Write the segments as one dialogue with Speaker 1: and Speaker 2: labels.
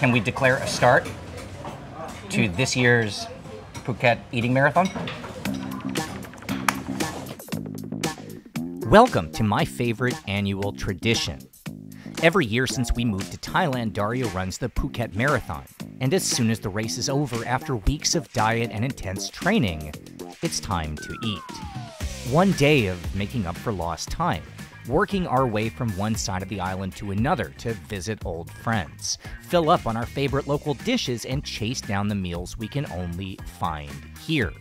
Speaker 1: Can we declare a start to this year's Phuket eating marathon?
Speaker 2: Welcome to my favorite annual tradition. Every year since we moved to Thailand, Daria runs the Phuket Marathon. And as soon as the race is over, after weeks of diet and intense training, it's time to eat. One day of making up for lost time, working our way from one side of the island to another to visit old friends, fill up on our favorite local dishes, and chase down the meals we can only find here.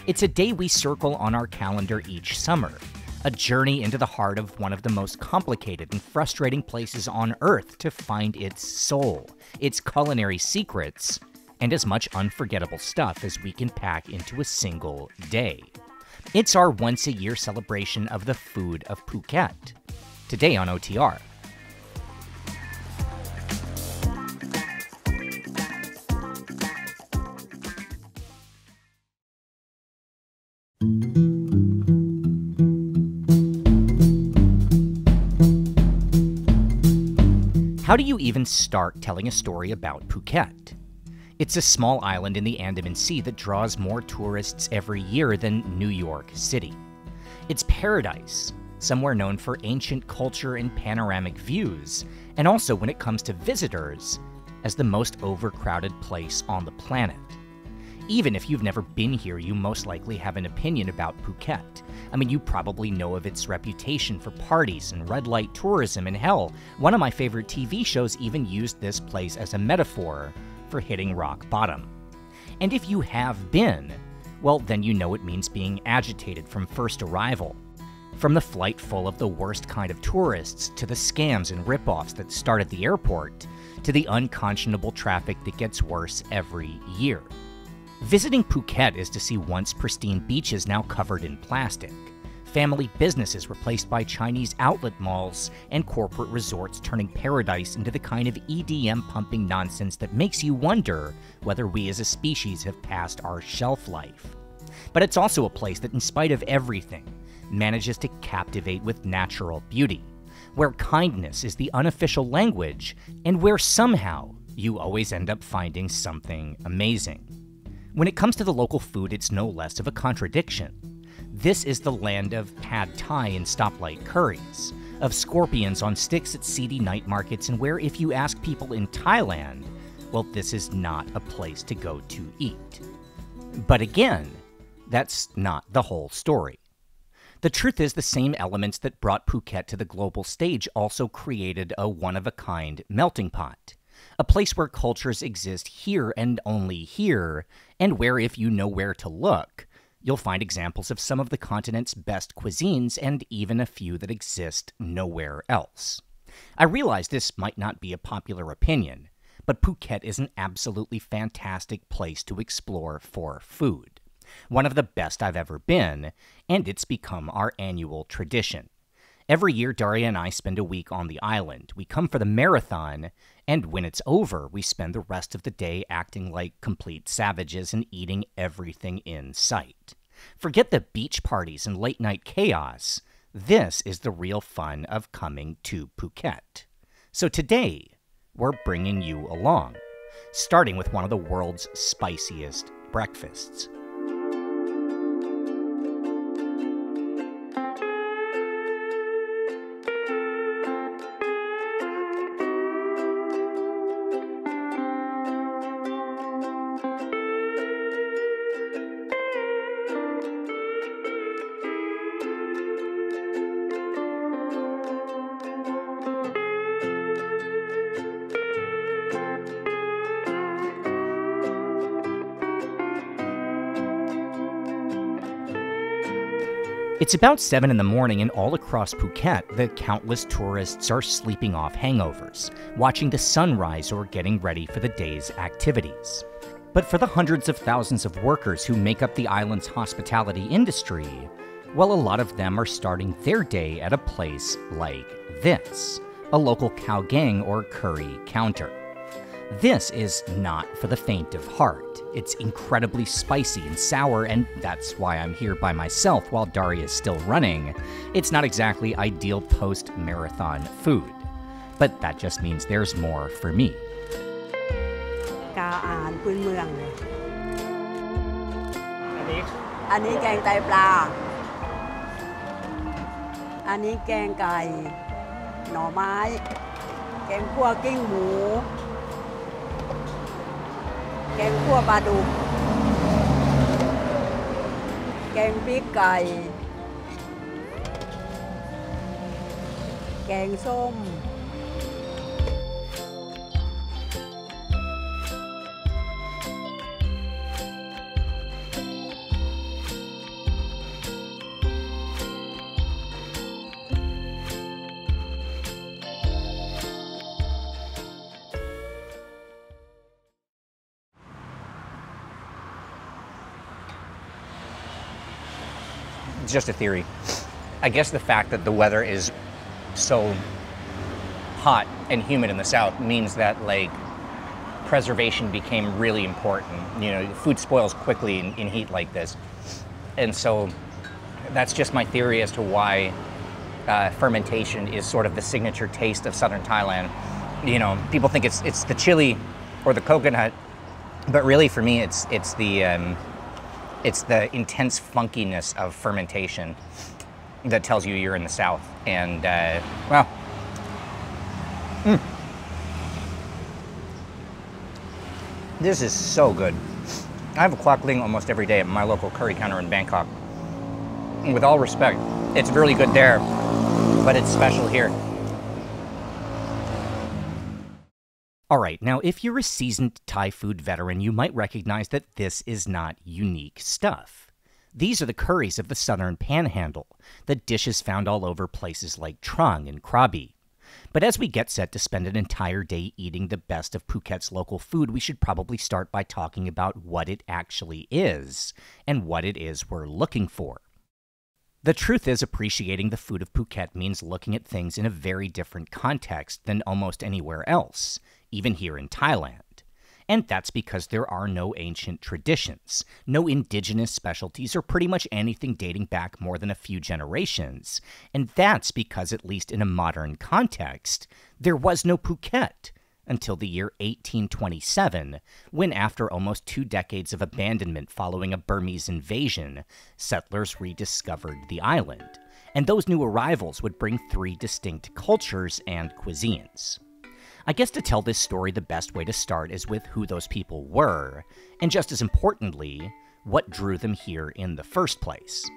Speaker 2: It's a day we circle on our calendar each summer. A journey into the heart of one of the most complicated and frustrating places on Earth to find its soul, its culinary secrets, and as much unforgettable stuff as we can pack into a single day. It's our once-a-year celebration of the food of Phuket. Today on OTR. How do you even start telling a story about Phuket? It's a small island in the Andaman Sea that draws more tourists every year than New York City. It's paradise, somewhere known for ancient culture and panoramic views, and also, when it comes to visitors, as the most overcrowded place on the planet. Even if you've never been here, you most likely have an opinion about Phuket. I mean, you probably know of its reputation for parties and red light tourism, and hell, one of my favorite TV shows even used this place as a metaphor for hitting rock bottom. And if you have been, well, then you know it means being agitated from first arrival. From the flight full of the worst kind of tourists, to the scams and ripoffs that start at the airport, to the unconscionable traffic that gets worse every year. Visiting Phuket is to see once pristine beaches now covered in plastic, family businesses replaced by Chinese outlet malls, and corporate resorts turning paradise into the kind of EDM-pumping nonsense that makes you wonder whether we as a species have passed our shelf life. But it's also a place that, in spite of everything, manages to captivate with natural beauty, where kindness is the unofficial language, and where somehow you always end up finding something amazing. When it comes to the local food, it's no less of a contradiction. This is the land of pad thai and stoplight curries, of scorpions on sticks at seedy night markets, and where if you ask people in Thailand, well, this is not a place to go to eat. But again, that's not the whole story. The truth is, the same elements that brought Phuket to the global stage also created a one-of-a-kind melting pot. A place where cultures exist here and only here, and where, if you know where to look, you'll find examples of some of the continent's best cuisines and even a few that exist nowhere else. I realize this might not be a popular opinion, but Phuket is an absolutely fantastic place to explore for food. One of the best I've ever been, and it's become our annual tradition. Every year, Daria and I spend a week on the island. We come for the marathon, and when it's over, we spend the rest of the day acting like complete savages and eating everything in sight. Forget the beach parties and late-night chaos. This is the real fun of coming to Phuket. So today, we're bringing you along, starting with one of the world's spiciest breakfasts. It's about 7 in the morning, and all across Phuket, the countless tourists are sleeping off hangovers, watching the sunrise or getting ready for the day's activities. But for the hundreds of thousands of workers who make up the island's hospitality industry, well, a lot of them are starting their day at a place like this, a local Gaeng or curry counter. This is not for the faint of heart. It's incredibly spicy and sour, and that's why I'm here by myself while Daria is still running. It's not exactly ideal post-marathon food, but that just means there's more for me.
Speaker 3: กาอาหารพื้นเมือง
Speaker 1: อันนี้
Speaker 3: อันนี้แกงไตปลา อันนี้แกงไก่ หน่อไม้ แกงคั่วกิ้งหมู แกงคั่วปลาดุก แกงพริกไก่ แกงส้ม
Speaker 1: It's just a theory. I guess the fact that the weather is so hot and humid in the south means that like preservation became really important. You know, food spoils quickly in heat like this. And so that's just my theory as to why fermentation is sort of the signature taste of southern Thailand. You know, people think it's the chili or the coconut, but really for me it's the intense funkiness of fermentation that tells you you're in the south. And well, this is so good. I have a kwak ling almost every day at my local curry counter in Bangkok. And with all respect, it's really good there, but it's special here.
Speaker 2: All right, now if you're a seasoned Thai food veteran, you might recognize that this is not unique stuff. These are the curries of the southern panhandle, the dishes found all over places like Trang and Krabi. But as we get set to spend an entire day eating the best of Phuket's local food, we should probably start by talking about what it actually is, and what it is we're looking for. The truth is, appreciating the food of Phuket means looking at things in a very different context than almost anywhere else, even here in Thailand. And that's because there are no ancient traditions, no indigenous specialties, or pretty much anything dating back more than a few generations. And that's because, at least in a modern context, there was no Phuket until the year 1827, when after almost 2 decades of abandonment following a Burmese invasion, settlers rediscovered the island. And those new arrivals would bring 3 distinct cultures and cuisines. I guess to tell this story, the best way to start is with who those people were, and just as importantly, what drew them here in the first place.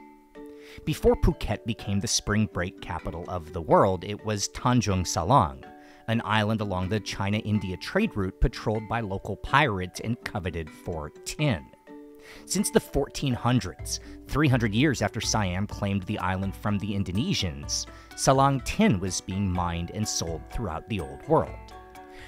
Speaker 2: Before Phuket became the spring break capital of the world, it was Tanjung Salang, an island along the China-India trade route patrolled by local pirates and coveted for tin. Since the 1400s, 300 years after Siam claimed the island from the Indonesians, Salang tin was being mined and sold throughout the Old World.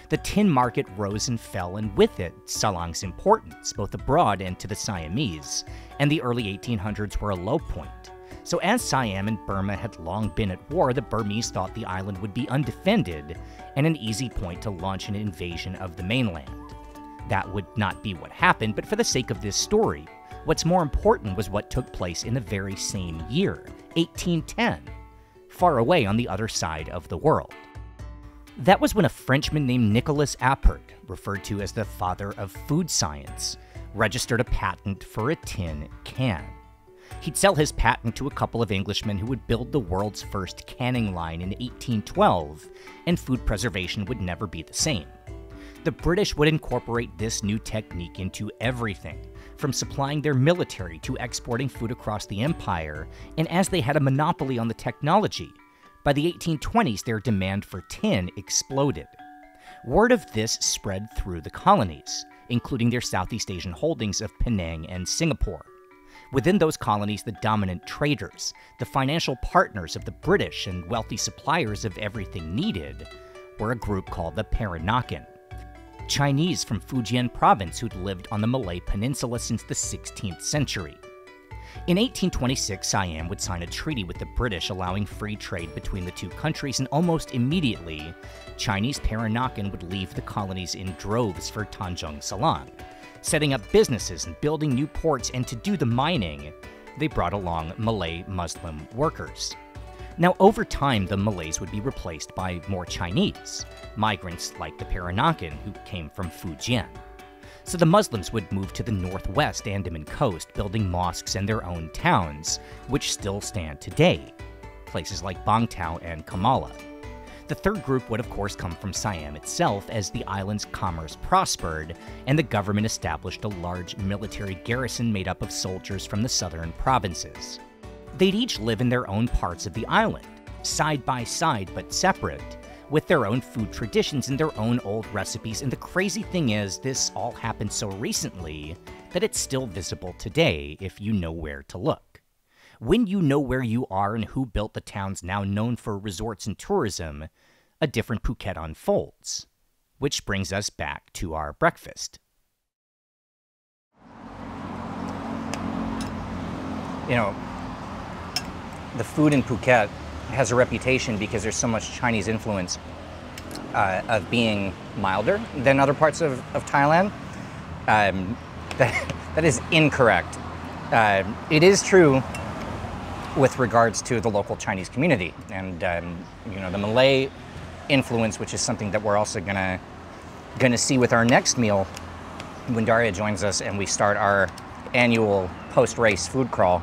Speaker 2: The tin market rose and fell, and with it, Salang's importance, both abroad and to the Siamese, and the early 1800s were a low point. So as Siam and Burma had long been at war, the Burmese thought the island would be undefended and an easy point to launch an invasion of the mainland. That would not be what happened, but for the sake of this story, what's more important was what took place in the very same year, 1810, far away on the other side of the world. That was when a Frenchman named Nicolas Appert, referred to as the father of food science, registered a patent for a tin can. He'd sell his patent to a couple of Englishmen who would build the world's first canning line in 1812, and food preservation would never be the same. The British would incorporate this new technique into everything, from supplying their military to exporting food across the empire, and as they had a monopoly on the technology, by the 1820s their demand for tin exploded. Word of this spread through the colonies, including their Southeast Asian holdings of Penang and Singapore. Within those colonies, the dominant traders, the financial partners of the British and wealthy suppliers of everything needed, were a group called the Peranakan, Chinese from Fujian province who'd lived on the Malay Peninsula since the 16th century. In 1826, Siam would sign a treaty with the British allowing free trade between the two countries, and almost immediately, Chinese Peranakan would leave the colonies in droves for Tanjung Salang, setting up businesses and building new ports, and to do the mining, they brought along Malay Muslim workers. Now, over time, the Malays would be replaced by more Chinese, migrants like the Peranakan who came from Fujian. So the Muslims would move to the northwest Andaman coast, building mosques and their own towns, which still stand today, places like Bangtao and Kamala. The third group would of course come from Siam itself as the island's commerce prospered and the government established a large military garrison made up of soldiers from the southern provinces. They'd each live in their own parts of the island, side by side but separate, with their own food traditions and their own old recipes, and the crazy thing is, this all happened so recently that it's still visible today if you know where to look. When you know where you are and who built the towns now known for resorts and tourism, a different Phuket unfolds. Which brings us back to our breakfast.
Speaker 1: You know, the food in Phuket has a reputation because there's so much Chinese influence of being milder than other parts of Thailand. That is incorrect. It is true with regards to the local Chinese community and you know, the Malay influence, which is something that we're also gonna see with our next meal when Daria joins us and we start our annual post-race food crawl.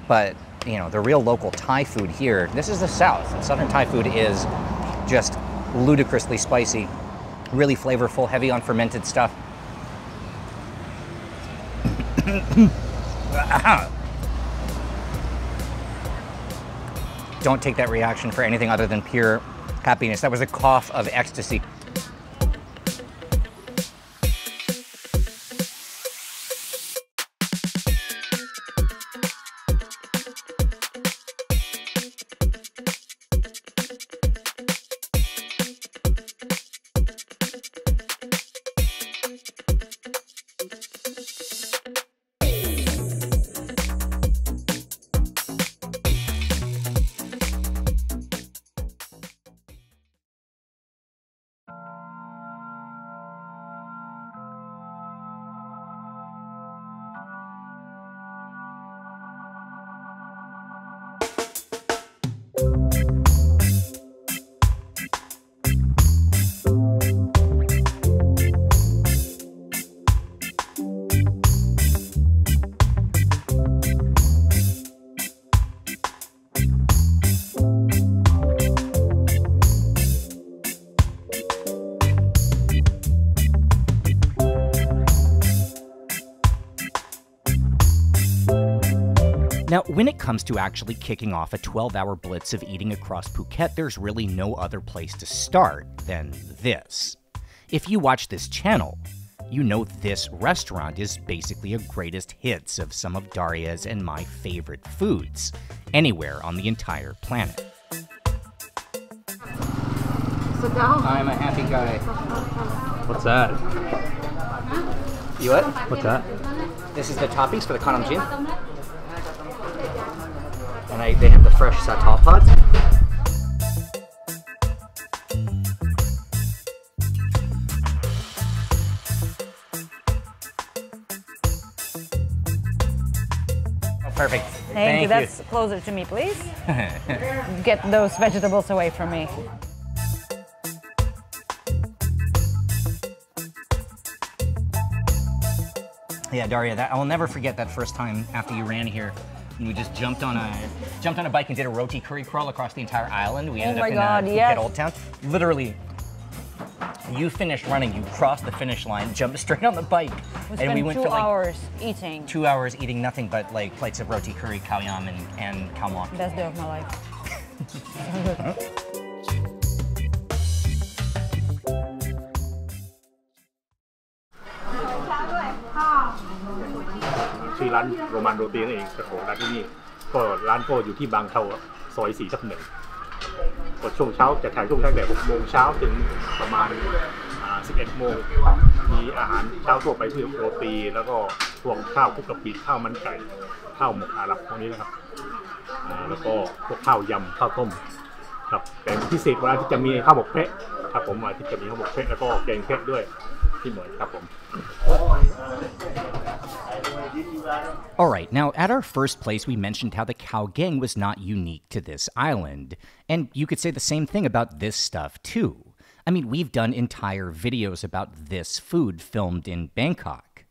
Speaker 1: But you know, the real local Thai food here, this is the South, and Southern Thai food is just ludicrously spicy, really flavorful, heavy on fermented stuff. Don't take that reaction for anything other than pure happiness. That was a cough of ecstasy.
Speaker 2: Now, when it comes to actually kicking off a 12-hour blitz of eating across Phuket, there's really no other place to start than this. If you watch this channel, you know this restaurant is basically a greatest hits of some of Daria's and my favorite foods, anywhere on the entire planet.
Speaker 1: I'm a happy guy.
Speaker 4: What's that?
Speaker 1: You what?
Speaker 4: What's that?
Speaker 1: This is the toppings for the Khanam Jin. And they have the fresh satay pods. Oh, perfect.
Speaker 5: Thank you. That's closer to me, please. Get those vegetables away from me.
Speaker 1: Yeah, Daria, I will never forget that first time after you ran here. And we just jumped on a bike and did a Roti curry crawl across the entire island. We ended up in Phuket Old Town. Literally, you finished running, you crossed the finish line, jumped straight on the bike,
Speaker 5: and we went for like 2 hours eating.
Speaker 1: 2 hours eating nothing but like plates of Roti curry, Khao yam, and khao mo.
Speaker 5: Best day of my life.
Speaker 4: ชื่อร้านโรมันโรตีนั่นเองเจ้าของร้านที่นี่ก็ร้านก็อยู่ที่บางเทาซอย 4/1 ก็ช่วงเช้าจะขายช่วงตั้งแต่ 6 โมงเช้าถึงประมาณ 11 โมงมีอาหารเช้าทั่วไปที่โรตีแล้วก็พวกข้าวคลุกกะปิข้าวมันไก่ข้าวหมกอาหรับพวกนี้นะครับแล้วก็พวกข้าวยำข้าวต้มครับแต่พิเศษวันอาทิตย์จะมีข้าวหมกแพะครับผมวันอาทิตย์จะมีข้าวหมกแพะแล้วก็แกงแพะด้วยที่เหมือนครับผม
Speaker 2: Alright, now at our first place we mentioned how the Gaeng was not unique to this island, and you could say the same thing about this stuff too. I mean, we've done entire videos about this food filmed in Bangkok.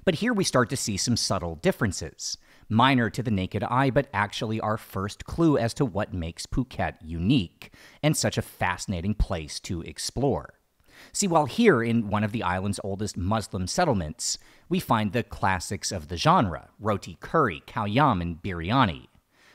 Speaker 2: But here we start to see some subtle differences, minor to the naked eye, but actually our first clue as to what makes Phuket unique and such a fascinating place to explore. See, while here in one of the island's oldest Muslim settlements, we find the classics of the genre, roti curry, khao yam, and biryani.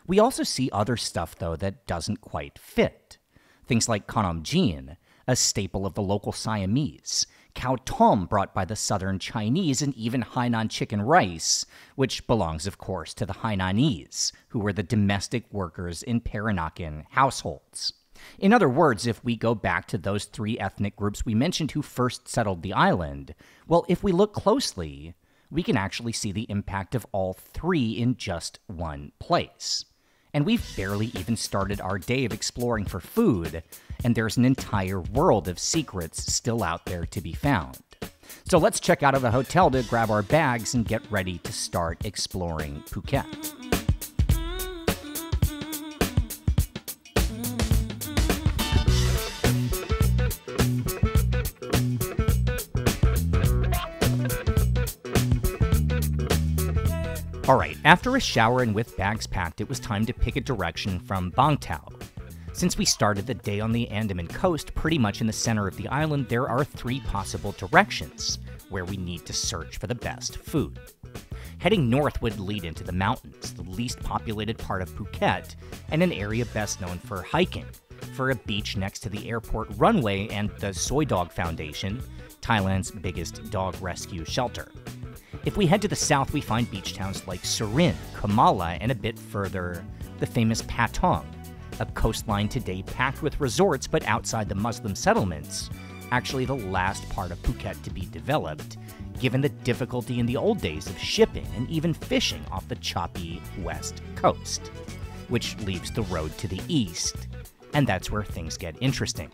Speaker 2: We also see other stuff, though, that doesn't quite fit. Things like khanom jin, a staple of the local Siamese, khao tom brought by the southern Chinese, and even Hainan chicken rice, which belongs, of course, to the Hainanese, who were the domestic workers in Peranakan households. In other words, if we go back to those three ethnic groups we mentioned who first settled the island, well, if we look closely, we can actually see the impact of all three in just one place. And we've barely even started our day of exploring for food, and there's an entire world of secrets still out there to be found. So let's check out of the hotel to grab our bags and get ready to start exploring Phuket. Alright, after a shower and with bags packed, it was time to pick a direction from Bang Tao. Since we started the day on the Andaman coast, pretty much in the center of the island, there are three possible directions where we need to search for the best food. Heading north would lead into the mountains, the least populated part of Phuket, and an area best known for hiking, for a beach next to the airport runway and the Soy Dog Foundation, Thailand's biggest dog rescue shelter. If we head to the south, we find beach towns like Surin, Kamala, and a bit further, the famous Patong, a coastline today packed with resorts but outside the Muslim settlements, actually the last part of Phuket to be developed, given the difficulty in the old days of shipping and even fishing off the choppy west coast, which leaves the road to the east, and that's where things get interesting.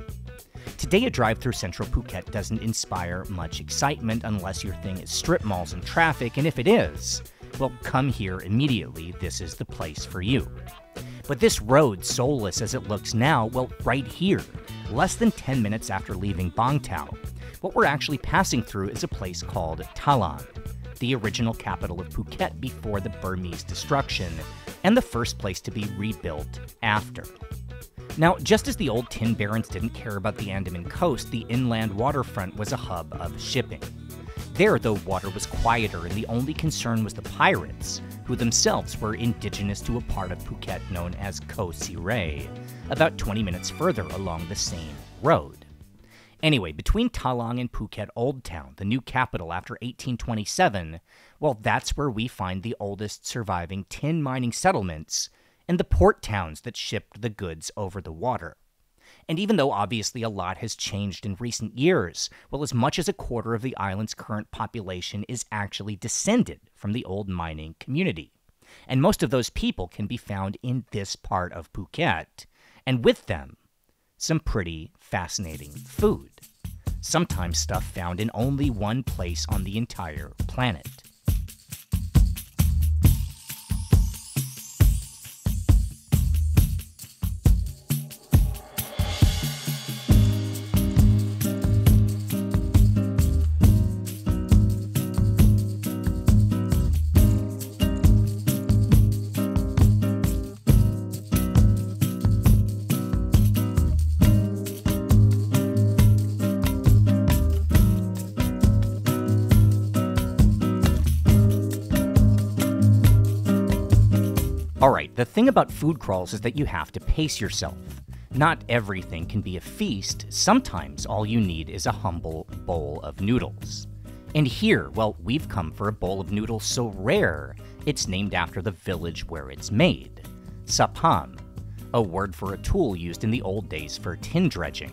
Speaker 2: Today, a drive through central Phuket doesn't inspire much excitement unless your thing is strip malls and traffic, and if it is, well, come here immediately, this is the place for you. But this road, soulless as it looks now, well, right here, less than 10 minutes after leaving Bang Tao, what we're actually passing through is a place called Thailand, the original capital of Phuket before the Burmese destruction, and the first place to be rebuilt after. Now, just as the old tin barons didn't care about the Andaman coast, the inland waterfront was a hub of shipping. There, though, water was quieter, and the only concern was the pirates, who themselves were indigenous to a part of Phuket known as Koh Siray, about 20 minutes further along the same road. Anyway, between Talang and Phuket Old Town, the new capital after 1827, well, that's where we find the oldest surviving tin mining settlements, and the port towns that shipped the goods over the water. And even though obviously a lot has changed in recent years, well, as much as a quarter of the island's current population is actually descended from the old mining community. And most of those people can be found in this part of Phuket, and with them, some pretty fascinating food. Sometimes stuff found in only one place on the entire planet. Alright, the thing about food crawls is that you have to pace yourself. Not everything can be a feast, sometimes all you need is a humble bowl of noodles. And here, well, we've come for a bowl of noodles so rare, it's named after the village where it's made. Sapam, a word for a tool used in the old days for tin dredging.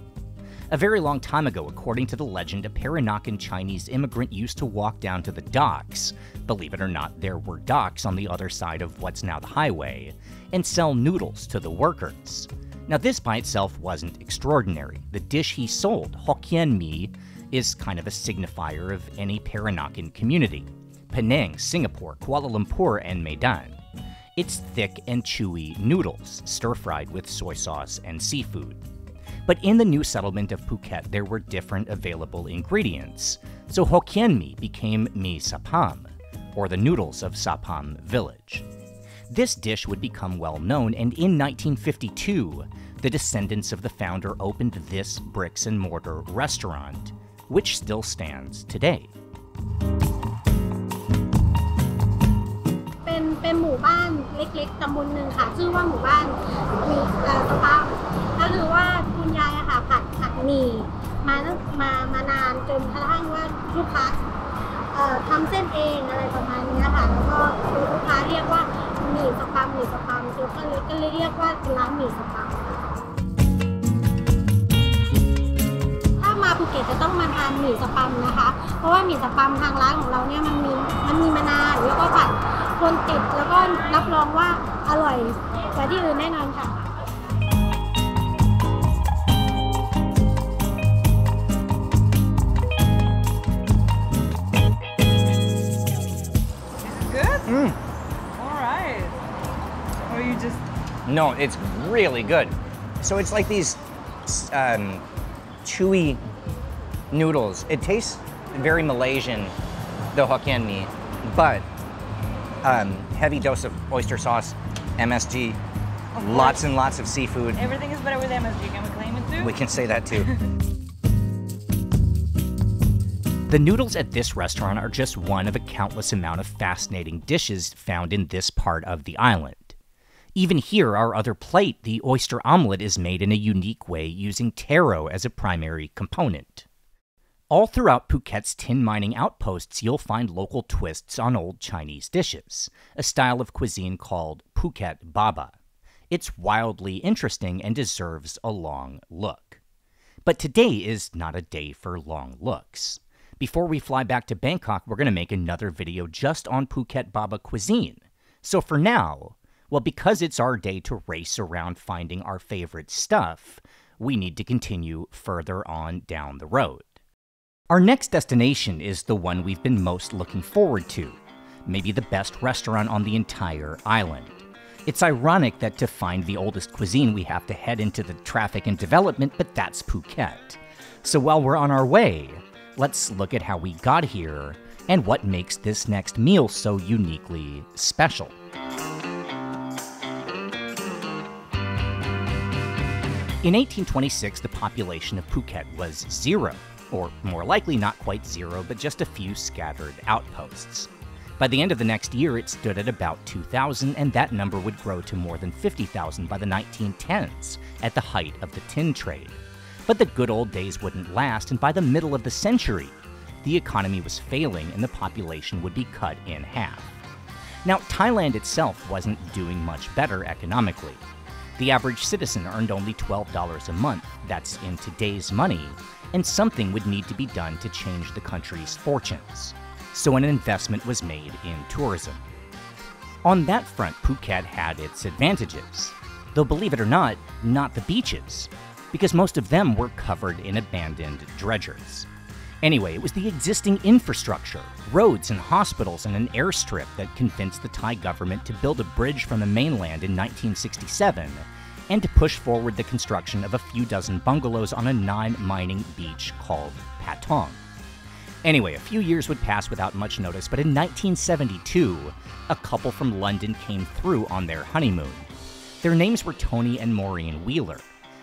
Speaker 2: A very long time ago, according to the legend, a Peranakan Chinese immigrant used to walk down to the docks, believe it or not, there were docks on the other side of what's now the highway, and sell noodles to the workers. Now this by itself wasn't extraordinary. The dish he sold, Hokkien mee, is kind of a signifier of any Peranakan community. Penang, Singapore, Kuala Lumpur, and Medan. It's thick and chewy noodles, stir-fried with soy sauce and seafood. But in the new settlement of Phuket, there were different available ingredients, so Hokkien mee became Mee Sapam, or the noodles of Sapam village. This dish would become well known, and in 1952, the descendants of the founder opened this bricks and mortar restaurant, which still stands today.
Speaker 6: เป็นหมู่บ้านเล็กๆตำบลหนึ่งค่ะชื่อว่าหมู่บ้านมีสภาพก็คือว่าคุณยายค่ะผัดหมี่มานานจนกระทั่งว่าลูกค้าทำเส้นเองอะไรประมาณนี้ค่ะแล้วก็ลูกค้าเรียกว่าหมี่สปัมก็เลยเรียกว่าร้านหมี่สปัมถ้ามาภูเก็ตจะต้องมาทานหมี่สปัมนะคะเพราะว่าหมี่สปัมทางร้านของเราเนี่ยมันมีมานานแล้วก็ผัดคนติดแล้วก็รับรองว่าอร่อยกว่าที่อื่นแน่นอนค่ะ
Speaker 5: All right. Or you just...
Speaker 1: No, it's really good. So it's like these chewy noodles. It tastes very Malaysian, the Hokkien mee, but heavy dose of oyster sauce, MSG, lots and lots of seafood.
Speaker 5: Everything is better with MSG. Can we claim it too?
Speaker 1: We can say that too.
Speaker 2: The noodles at this restaurant are just one of a countless amount of fascinating dishes found in this part of the island. Even here, our other plate, the oyster omelet, is made in a unique way using taro as a primary component. All throughout Phuket's tin mining outposts, you'll find local twists on old Chinese dishes, a style of cuisine called Phuket Baba. It's wildly interesting and deserves a long look. But today is not a day for long looks. Before we fly back to Bangkok, we're going to make another video just on Phuket Baba cuisine. So for now, well, because it's our day to race around finding our favorite stuff, we need to continue further on down the road. Our next destination is the one we've been most looking forward to, maybe the best restaurant on the entire island. It's ironic that to find the oldest cuisine, we have to head into the traffic and development, but that's Phuket. So while we're on our way, let's look at how we got here and what makes this next meal so uniquely special. In 1826, the population of Phuket was 0, or more likely not quite 0, but just a few scattered outposts. By the end of the next year, it stood at about 2,000, and that number would grow to more than 50,000 by the 1910s, at the height of the tin trade. But the good old days wouldn't last, and by the middle of the century, the economy was failing and the population would be cut in half. Now, Thailand itself wasn't doing much better economically. The average citizen earned only $12 a month, that's in today's money, and something would need to be done to change the country's fortunes. So an investment was made in tourism. On that front, Phuket had its advantages, though believe it or not the beaches, because most of them were covered in abandoned dredgers. Anyway, it was the existing infrastructure, roads and hospitals and an airstrip that convinced the Thai government to build a bridge from the mainland in 1967 and to push forward the construction of a few dozen bungalows on a non-mining beach called Patong. Anyway, a few years would pass without much notice, but in 1972, a couple from London came through on their honeymoon. Their names were Tony and Maureen Wheeler.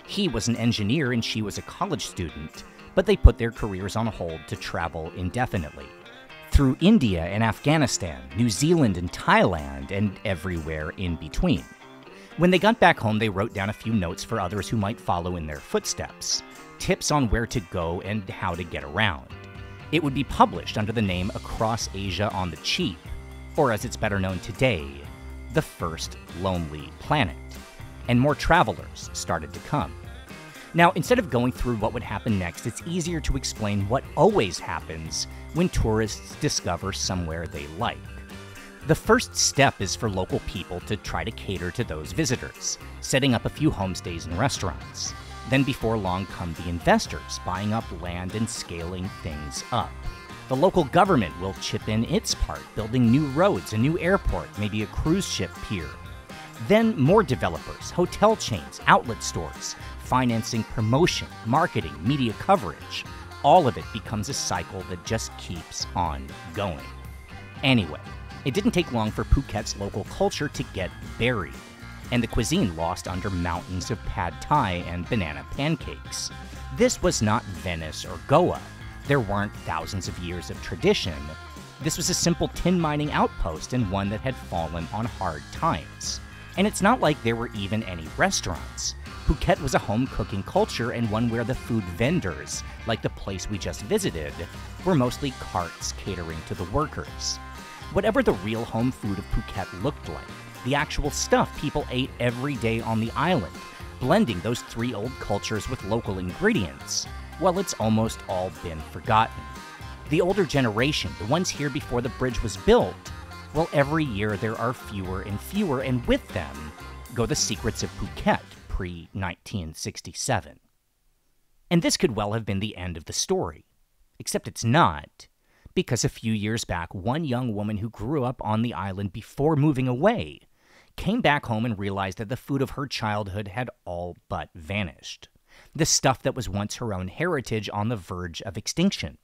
Speaker 2: He was an engineer and she was a college student, but they put their careers on hold to travel indefinitely. Through India and Afghanistan, New Zealand and Thailand, and everywhere in between. When they got back home, they wrote down a few notes for others who might follow in their footsteps, tips on where to go and how to get around. It would be published under the name Across Asia on the Cheap, or as it's better known today, The First Lonely Planet. And more travelers started to come. Now, instead of going through what would happen next, it's easier to explain what always happens when tourists discover somewhere they like. The first step is for local people to try to cater to those visitors, setting up a few homestays and restaurants. Then before long come the investors, buying up land and scaling things up. The local government will chip in its part, building new roads, a new airport, maybe a cruise ship pier. Then more developers, hotel chains, outlet stores, financing promotion, marketing, media coverage. All of it becomes a cycle that just keeps on going. Anyway, it didn't take long for Phuket's local culture to get buried, and the cuisine lost under mountains of pad thai and banana pancakes. This was not Venice or Goa. There weren't thousands of years of tradition. This was a simple tin mining outpost and one that had fallen on hard times. And it's not like there were even any restaurants. Phuket was a home cooking culture and one where the food vendors, like the place we just visited, were mostly carts catering to the workers. Whatever the real home food of Phuket looked like, the actual stuff people ate every day on the island, blending those three old cultures with local ingredients, well, it's almost all been forgotten. The older generation, the ones here before the bridge was built, well, every year there are fewer and fewer, and with them go the secrets of Phuket pre-1967. And this could well have been the end of the story. Except it's not, because a few years back, one young woman who grew up on the island before moving away came back home and realized that the food of her childhood had all but vanished. The stuff that was once her own heritage on the verge of extinction.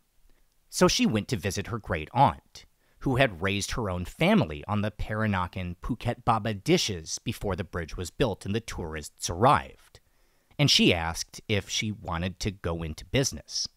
Speaker 2: So she went to visit her great-aunt, who had raised her own family on the Peranakan Phuket Baba dishes before the bridge was built and the tourists arrived. And she asked if she wanted to go into business.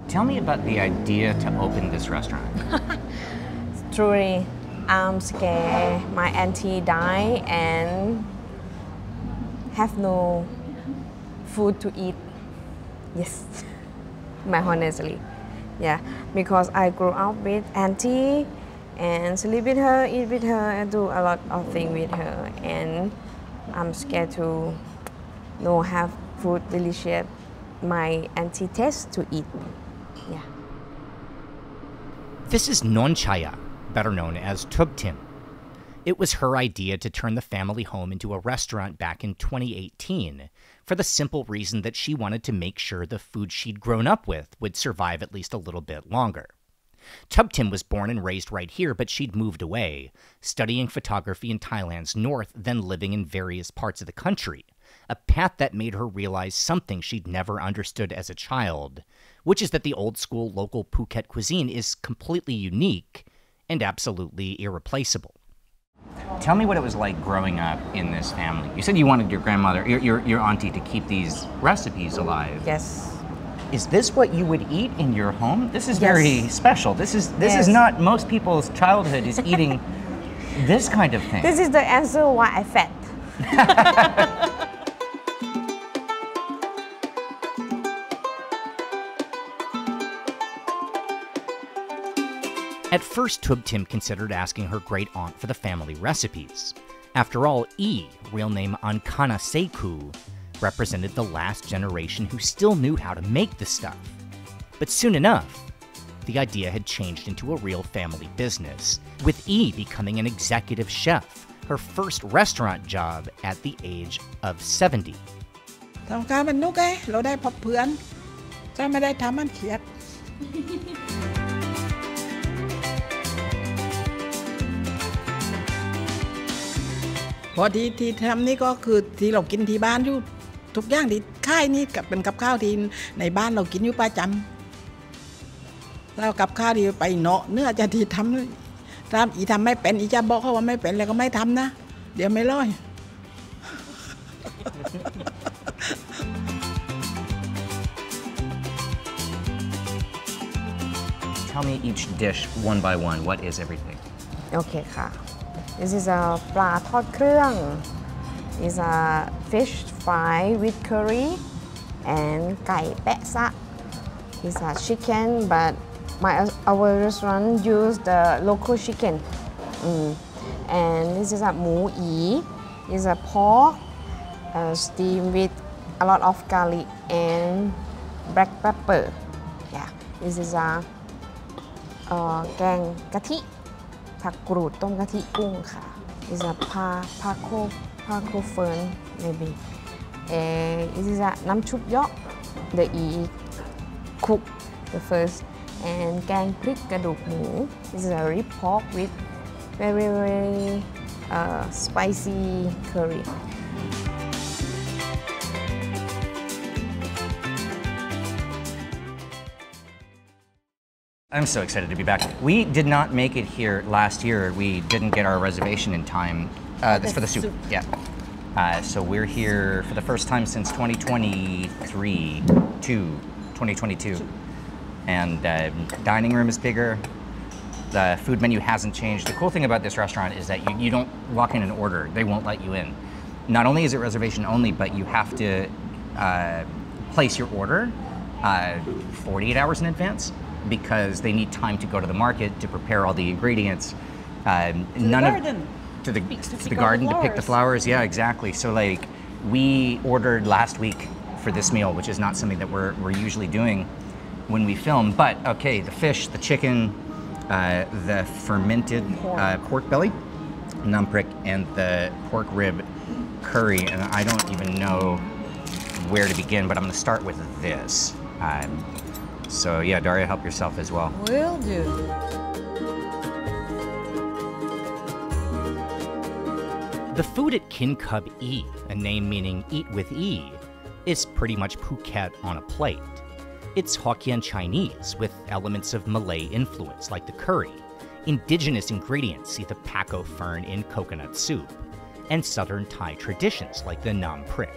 Speaker 2: Tell me about the idea to open this restaurant.
Speaker 7: Truly, I'm scared my auntie died and have no food to eat. Yes, my honestly. Yeah, because I grew up with auntie and sleep with her, eat with her, and do a lot of things with her. And I'm scared to not have food delicious my auntie taste to eat. Yeah.
Speaker 2: This is Non Chaya, better known as Tubtim. It was her idea to turn the family home into a restaurant back in 2018 for the simple reason that she wanted to make sure the food she'd grown up with would survive at least a little bit longer. Tubtim was born and raised right here, but she'd moved away, studying photography in Thailand's north, then living in various parts of the country, a path that made her realize something she'd never understood as a child, which is that the old-school local Phuket cuisine is completely unique and absolutely irreplaceable. Tell me what it was like growing up in this family. You said you wanted your grandmother, your auntie, to keep these recipes alive.
Speaker 7: Yes.
Speaker 2: Is this what you would eat in your home? This is
Speaker 7: Yes.
Speaker 2: very special. This is not most people's childhood is eating this kind of thing.
Speaker 7: This is the answer why I fat.
Speaker 2: At first, Tubtim considered asking her great-aunt for the family recipes. After all, E, real name Ankana Seku, represented the last generation who still knew how to make the stuff. But soon enough, the idea had changed into a real family business, with E becoming an executive chef, her first restaurant job at the age of 70.
Speaker 8: ทำการมันนุกไงเราได้พบเพื่อนจะไม่ได้ทำมันเขียด พอที่ทำนี่ก็คือที่เรากินที่บ้านอยู่ทุกอย่างที่ค่ายนี่เป็นกับข้าวที่ในบ้านเรากินอยู่ประจำแล้วกับข้าวที่ไปเนาะเนื้อจะที่ทำอีทำไม่เป็นอีจะบอกเขาว่าไม่เป็นแล้วก็ไม่ทำนะเดี๋ยวไม่ร้อย
Speaker 1: Tell me each dish one by one. What is everything?
Speaker 7: โอเคค่ะ This is a ปลาทอดเครื่อง is a fish fry with curry and ไก่แปะซะ is a chicken but our restaurant use the local chicken and this is a หมูอี is a pork steamed with a lot of garlic and black pepper yeah this is a แกงกะทิผักกรูดต้มกะทิกุ้งค่ะ is a พาโคเฟิร์น maybe this is a น้ำชุบเยาะ the e cook the first and แกงพริกกระดูกหมู this is a rib pork with very spicy curry
Speaker 1: I'm so excited to be back. We did not make it here last year. We didn't get our reservation in time. This is for the soup. Yeah. So we're here for the first time since 2022. And dining room is bigger. The food menu hasn't changed. The cool thing about this restaurant is that you don't walk in and order. They won't let you in. Not only is it reservation only, but you have to place your order 48 hours in advance, because they need time to go to the market to prepare all the ingredients. To the garden to pick the flowers. Yeah, exactly. So like we ordered last week for this meal, which is not something that we're usually doing when we film. But okay, the fish, the chicken, the fermented pork belly, numprik, and the pork rib curry. And I don't even know where to begin, but I'm going to start with this. So yeah, Daria, help yourself as well.
Speaker 5: Will do.
Speaker 2: The food at Kub Ei, a name meaning eat with E, is pretty much Phuket on a plate. It's Hokkien Chinese with elements of Malay influence like the curry, indigenous ingredients see the Paco fern in coconut soup, and southern Thai traditions like the nam prik.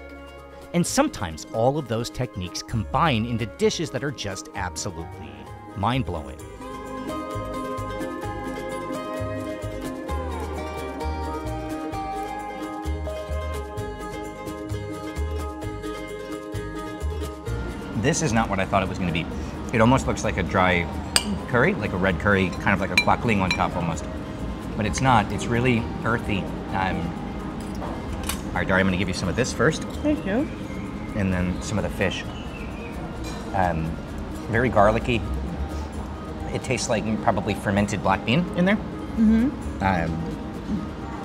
Speaker 2: And sometimes all of those techniques combine into dishes that are just absolutely mind-blowing.
Speaker 1: This is not what I thought it was going to be. It almost looks like a dry curry, like a red curry, kind of like a kwak ling on top almost. But it's not. It's really earthy. All right, Daria, I'm going to give you some of this first.
Speaker 5: Thank you.
Speaker 1: And then some of the fish. Very garlicky. It tastes like probably fermented black bean in there.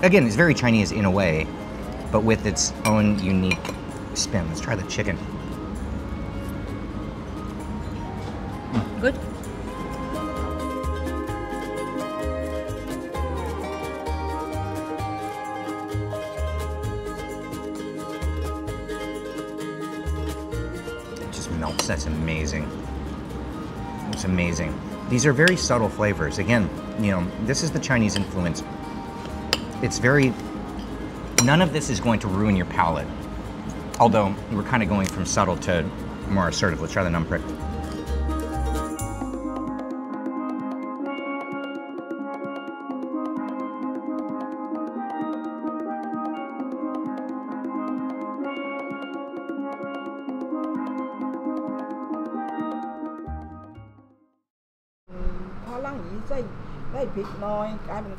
Speaker 1: Again, it's very Chinese in a way, but with its own unique spin. Let's try the chicken.
Speaker 5: Good.
Speaker 1: Melts. That's amazing. It's amazing. These are very subtle flavors. Again, you know, this is the Chinese influence. It's very, none of this is going to ruin your palate. Although we're kind of going from subtle to more assertive. Let's try the numprik.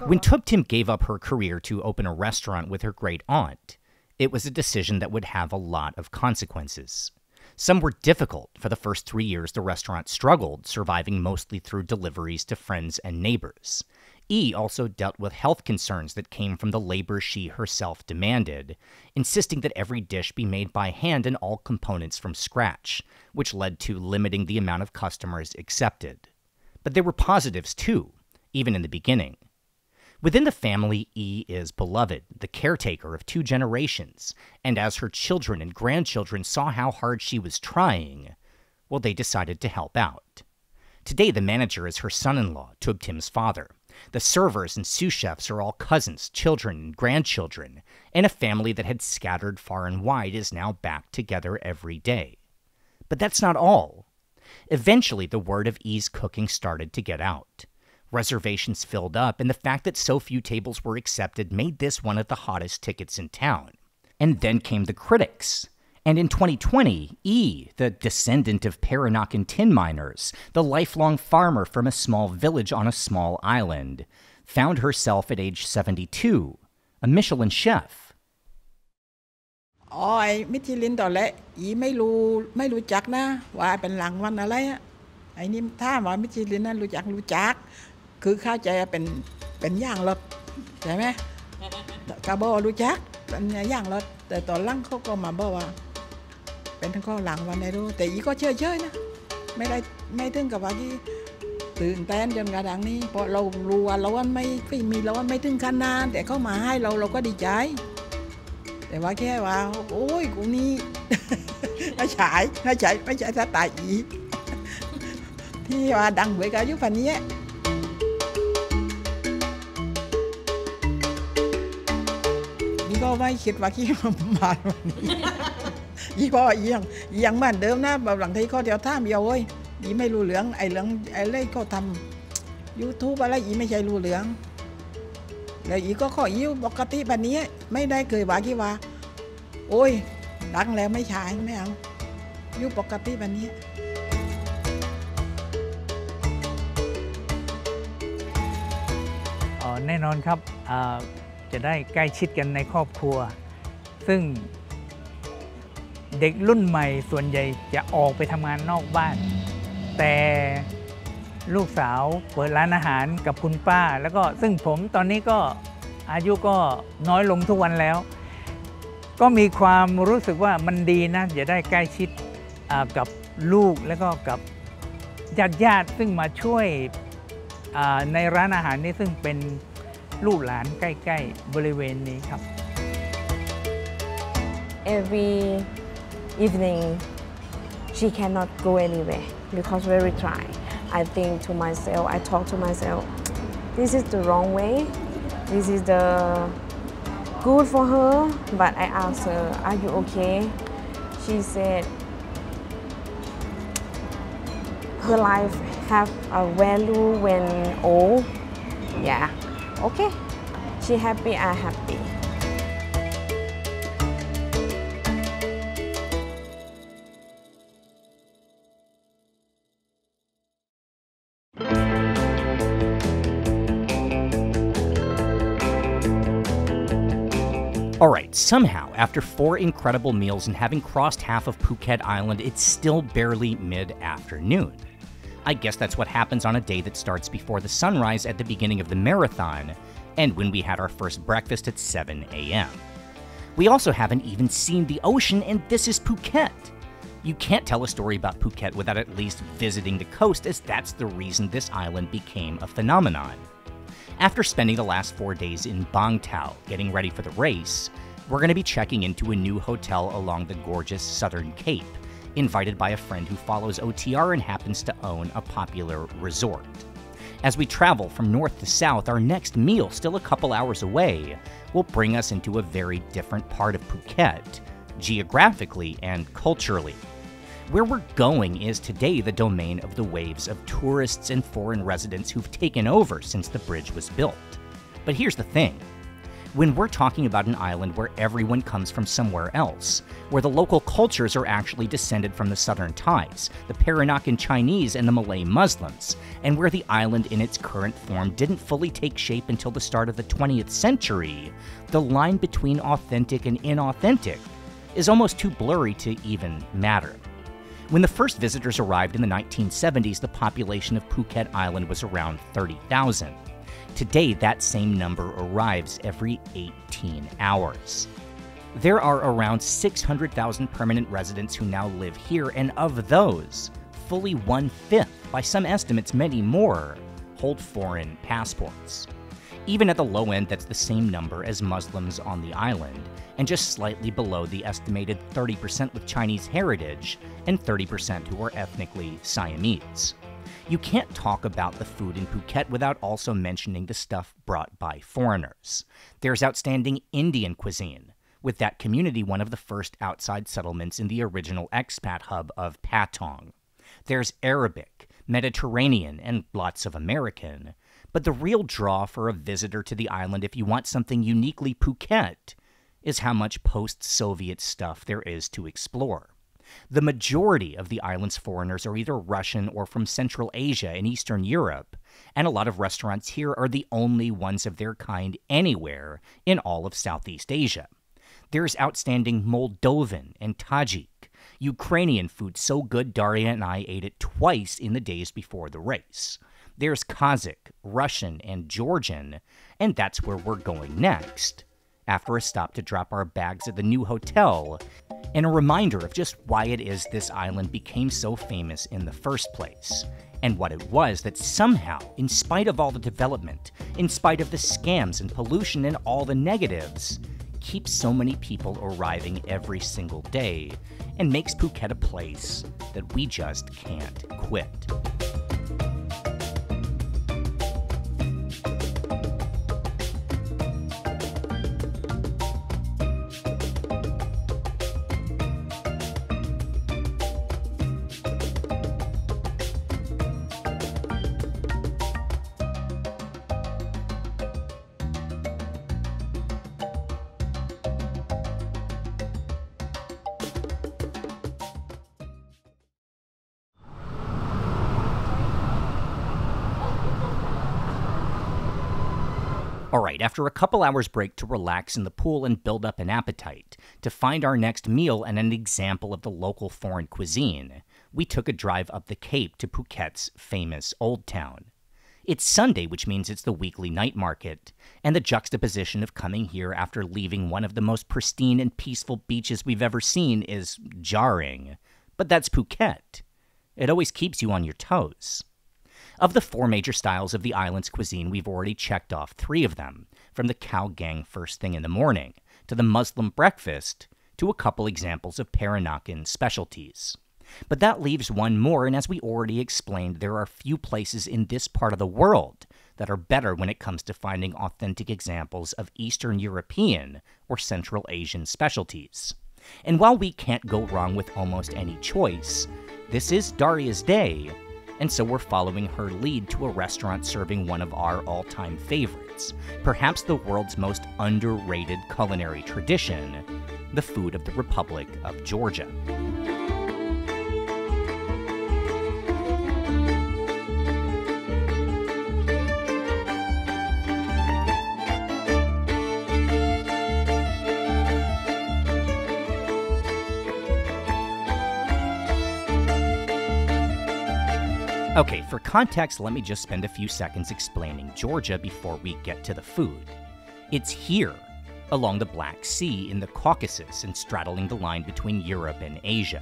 Speaker 2: When Tub Tim gave up her career to open a restaurant with her great aunt, it was a decision that would have a lot of consequences. Some were difficult. For the first 3 years, the restaurant struggled, surviving mostly through deliveries to friends and neighbors. E also dealt with health concerns that came from the labor she herself demanded, insisting that every dish be made by hand and all components from scratch, which led to limiting the amount of customers accepted. But there were positives too, even in the beginning. Within the family, E is beloved, the caretaker of 2 generations, and as her children and grandchildren saw how hard she was trying, well, they decided to help out. Today, the manager is her son-in-law, Tub Tim's father. The servers and sous chefs are all cousins, children, and grandchildren, and a family that had scattered far and wide is now back together every day. But that's not all. Eventually, the word of E's cooking started to get out. Reservations filled up, and the fact that so few tables were accepted made this one of the hottest tickets in town. And then came the critics. And in 2020, E, the descendant of Peranakan tin miners, the lifelong farmer from a small village on a small island, found herself at age 72, a Michelin chef.
Speaker 8: อ๋อไอ้มิชลินตอนแรกอีไม่รู้จักนะว่าเป็นรางวัลอะไรอะไอ้นี่ถ้าว่ามิชลินนั้นรู้จักคือเข้าใจเป็นย่างรถใช่ไหมกาบอกรู้จักเป็นย่างรถแต่ตอนหลังเขาก็มาบอกว่าเป็นทั้งข้อรางวัลในรู้แต่อีก็เฉยๆนะไม่ถึงกับว่าที่ตื่นเต้นจนกระทั่งนี้เพราะเรารู้ว่าเราไม่มีเราไม่ถึงขนาดแต่เขามาให้เราก็ดีใจแต่ว่าแค่ว่าโอ้ยกูนี่ ไม่ใช่สไตล์อีที่ว่าดังเหมือนกับยุคนี้นี่ก็ไม่คิดว่าขี้มาวันนี้อีพ่ออียังเหมือนเดิมนะแบบหลังที่เขาเดียวท่ามเดียวเว้ยอีไม่รู้เหลืองไอ้เรื่องเขาทำ YouTube อะไรอีไม่ใช่รู้เหลืองแล้วอีก็ขออีปกติแบบนี้ไม่ได้เคยว่ากี่ว่าโอ้ยดังแล้วไม่ใช่ไม่เอาอยู่ปกติแบบนี้
Speaker 9: แน่นอนครับจะได้ใกล้ชิดกันในครอบครัวซึ่งเด็กรุ่นใหม่ส่วนใหญ่จะออกไปทำงานนอกบ้านแต่ลูกสาวเปิดร้านอาหารกับคุณป้าแล้วก็ซึ่งผมตอนนี้ก็อายุก็น้อยลงทุกวันแล้วก็มีความรู้สึกว่ามันดีนะจะได้ใกล้ชิดกับลูกแล้วก็กับญาติซึ่งมาช่วยในร้านอาหารนี้ซึ่งเป็นลูกหลานใกล้ๆบริเวณนี้ครับ
Speaker 7: Every evening she cannot go anywhere because very dry. I think to myself, I talk to myself, this is the wrong way, this is the good for her, but I asked her, are you okay? She said, her life have a value when old. Yeah, okay. She happy, I happy.
Speaker 2: Alright, somehow, after 4 incredible meals and having crossed half of Phuket Island, it's still barely mid-afternoon. I guess that's what happens on a day that starts before the sunrise at the beginning of the marathon, and when we had our first breakfast at 7 a.m. We also haven't even seen the ocean, and this is Phuket! You can't tell a story about Phuket without at least visiting the coast, as that's the reason this island became a phenomenon. After spending the last 4 days in Bang Tao getting ready for the race, we're going to be checking into a new hotel along the gorgeous Southern Cape, invited by a friend who follows OTR and happens to own a popular resort. As we travel from north to south, our next meal, still a couple hours away, will bring us into a very different part of Phuket, geographically and culturally. Where we're going is today the domain of the waves of tourists and foreign residents who've taken over since the bridge was built. But here's the thing. When we're talking about an island where everyone comes from somewhere else, where the local cultures are actually descended from the Southern Thais, the Peranakan Chinese, and the Malay Muslims, and where the island in its current form didn't fully take shape until the start of the 20th century, the line between authentic and inauthentic is almost too blurry to even matter. When the first visitors arrived in the 1970s, the population of Phuket Island was around 30,000. Today, that same number arrives every 18 hours. There are around 600,000 permanent residents who now live here, and of those, fully 1/5, by some estimates many more, hold foreign passports. Even at the low end, that's the same number as Muslims on the island, and just slightly below the estimated 30% with Chinese heritage and 30% who are ethnically Siamese. You can't talk about the food in Phuket without also mentioning the stuff brought by foreigners. There's outstanding Indian cuisine, with that community one of the first outside settlements in the original expat hub of Patong. There's Arabic, Mediterranean, and lots of American. But the real draw for a visitor to the island, if you want something uniquely Phuket, is how much post-Soviet stuff there is to explore. The majority of the island's foreigners are either Russian or from Central Asia and Eastern Europe, and a lot of restaurants here are the only ones of their kind anywhere in all of Southeast Asia. There's outstanding Moldovan and Tajik, Ukrainian food so good Daria and I ate it twice in the days before the race. There's Kazakh, Russian, and Georgian, and that's where we're going next, after a stop to drop our bags at the new hotel, and a reminder of just why it is this island became so famous in the first place, and what it was that somehow, in spite of all the development, in spite of the scams and pollution and all the negatives, keeps so many people arriving every single day and makes Phuket a place that we just can't quit. Alright, after a couple hours break to relax in the pool and build up an appetite, to find our next meal and an example of the local foreign cuisine, we took a drive up the Cape to Phuket's famous Old Town. It's Sunday, which means it's the weekly night market, and the juxtaposition of coming here after leaving one of the most pristine and peaceful beaches we've ever seen is jarring. But that's Phuket. It always keeps you on your toes. Of the 4 major styles of the island's cuisine, we've already checked off 3 of them, from the Khao Gaeng first thing in the morning, to the Muslim breakfast, to a couple examples of Peranakan specialties. But that leaves one more, and as we already explained, there are few places in this part of the world that are better when it comes to finding authentic examples of Eastern European or Central Asian specialties. And while we can't go wrong with almost any choice, this is Daria's day, and so we're following her lead to a restaurant serving one of our all-time favorites, perhaps the world's most underrated culinary tradition, the food of the Republic of Georgia. Okay, for context, let me just spend a few seconds explaining Georgia before we get to the food. It's here, along the Black Sea in the Caucasus and straddling the line between Europe and Asia.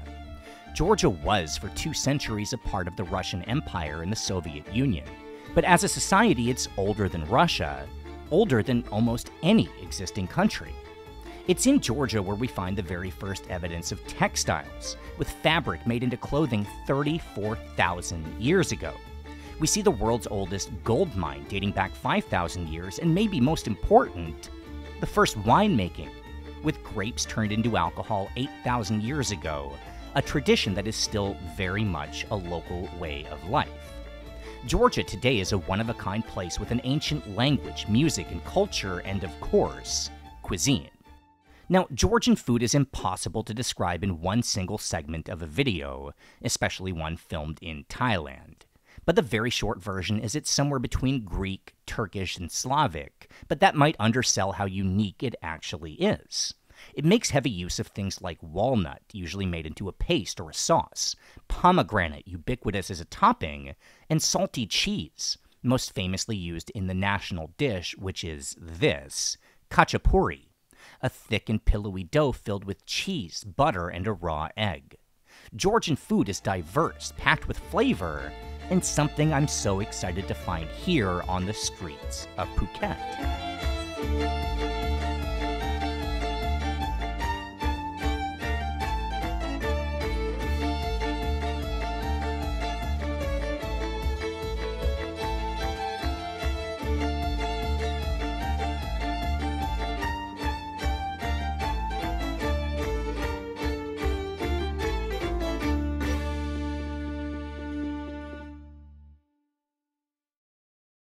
Speaker 2: Georgia was, for 2 centuries, a part of the Russian Empire and the Soviet Union. But as a society, it's older than Russia, older than almost any existing country. It's in Georgia where we find the very first evidence of textiles, with fabric made into clothing 34,000 years ago. We see the world's oldest gold mine dating back 5,000 years, and maybe most important, the first winemaking, with grapes turned into alcohol 8,000 years ago, a tradition that is still very much a local way of life. Georgia today is a one-of-a-kind place with an ancient language, music, and culture, and of course, cuisine. Now, Georgian food is impossible to describe in one single segment of a video, especially one filmed in Thailand. But the very short version is it's somewhere between Greek, Turkish, and Slavic, but that might undersell how unique it actually is. It makes heavy use of things like walnut, usually made into a paste or a sauce, pomegranate, ubiquitous as a topping, and salty cheese, most famously used in the national dish, which is this, Khachapuri, a thick and pillowy dough filled with cheese, butter, and a raw egg. Georgian food is diverse, packed with flavor, and something I'm so excited to find here on the streets of Phuket.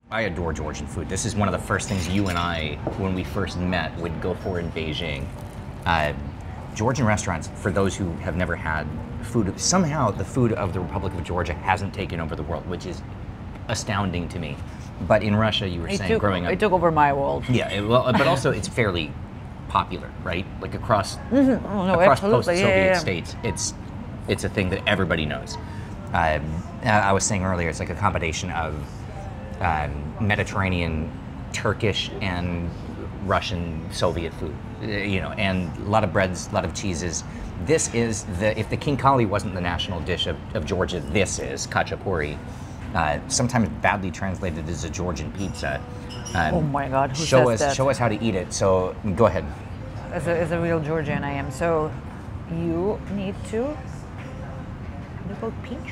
Speaker 2: I adore Georgian food. This is one of the first things you and I, when we first met, would go for in Beijing. Georgian restaurants, for those who have never had food, somehow the food of the Republic of Georgia hasn't taken over the world, which is astounding to me. But in Russia, you were saying growing up...
Speaker 5: It took over my world.
Speaker 2: Yeah, but also it's fairly popular, right? Like across
Speaker 5: across
Speaker 2: post-Soviet states, it's a thing that everybody knows. I was saying earlier, it's like a combination of Mediterranean, Turkish, and Russian Soviet food, and a lot of breads, a lot of cheeses. This is if the Kinkhali wasn't the national dish of Georgia, this is Khachapuri. Sometimes badly translated as a Georgian pizza.
Speaker 5: Oh my God, who
Speaker 2: show
Speaker 5: says that?
Speaker 2: Show us how to eat it. So go ahead.
Speaker 5: As a real Georgian, I am. So you need to, how do you call it, pinch?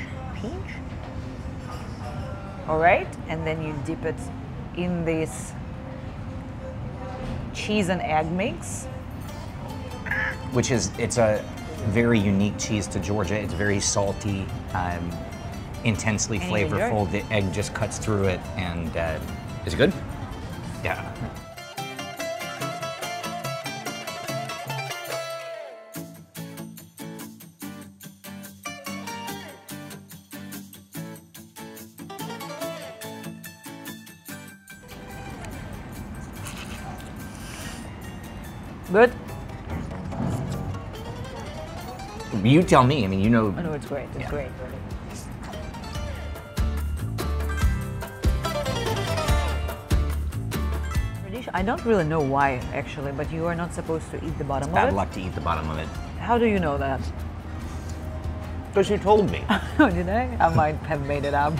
Speaker 5: All right, and then you dip it in this cheese and egg mix.
Speaker 2: It's a very unique cheese to Georgia. It's very salty, intensely flavorful. The egg just cuts through it, and is it good? Yeah.
Speaker 5: Good?
Speaker 2: You tell me. I mean, you know.
Speaker 5: I know it's great. It's great. I don't really know why, actually, but you are not supposed to eat the bottom of it.
Speaker 2: Bad luck to eat the bottom of it.
Speaker 5: How do you know that?
Speaker 2: Because you told me.
Speaker 5: Oh, did I? I might have made it up.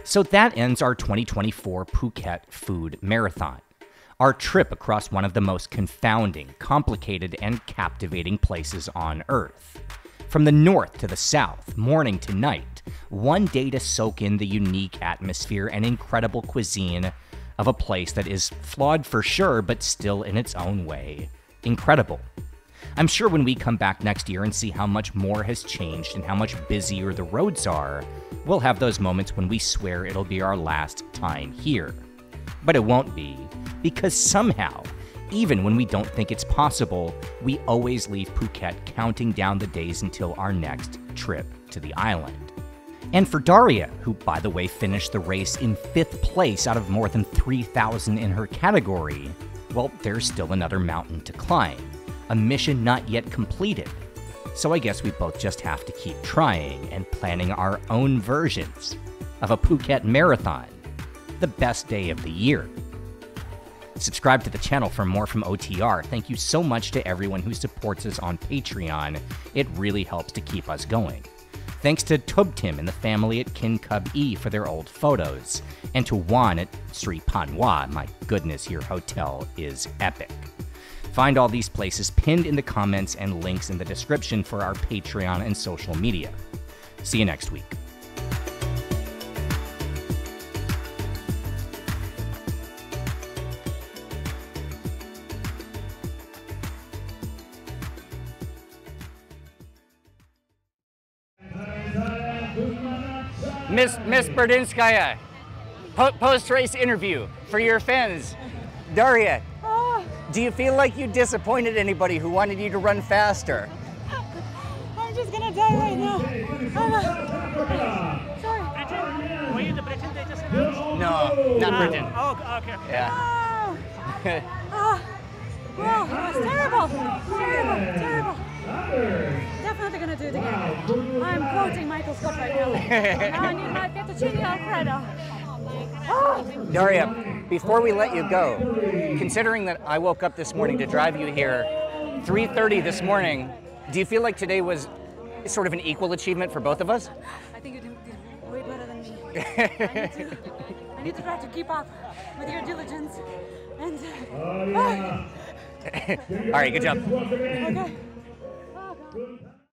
Speaker 2: So that ends our 2024 Phuket Food Marathon. Our trip across one of the most confounding, complicated, and captivating places on Earth. From the north to the south, morning to night, one day to soak in the unique atmosphere and incredible cuisine of a place that is flawed for sure, but still in its own way, incredible. I'm sure when we come back next year and see how much more has changed and how much busier the roads are, we'll have those moments when we swear it'll be our last time here. But it won't be, because somehow, even when we don't think it's possible, we always leave Phuket counting down the days until our next trip to the island. And for Daria, who by the way finished the race in 5th place out of more than 3,000 in her category, well, there's still another mountain to climb. A mission not yet completed. So I guess we both just have to keep trying and planning our own versions of a Phuket marathon, the best day of the year. Subscribe to the channel for more from OTR. Thank you so much to everyone who supports us on Patreon. It really helps to keep us going. Thanks to Tubtim and the family at Kub Ei for their old photos, and to Juan at Sri Panwa. My goodness, your hotel is epic. Find all these places pinned in the comments and links in the description for our Patreon and social media. See you next week.
Speaker 1: Miss Berdinskaya, post-race interview for your fans. Daria, Do you feel like you disappointed anybody who wanted you to run faster?
Speaker 3: I'm just gonna die right now. Sorry.
Speaker 10: Britain? Were you the Britain they just announced?
Speaker 1: No, not Britain.
Speaker 10: Oh, okay.
Speaker 1: Yeah.
Speaker 3: Wow, it was terrible. Terrible. Definitely gonna do it again. I'm quoting Michael Scott right now. Now I need my fettuccine Alfredo.
Speaker 1: Daria, before we let you go, considering that I woke up this morning to drive you here 3:30 this morning, do you feel like today was sort of an equal achievement for both of us?
Speaker 3: I think you did way better than me. I need to try to keep up with your diligence. And
Speaker 1: all right, good job.
Speaker 3: okay. Oh, God.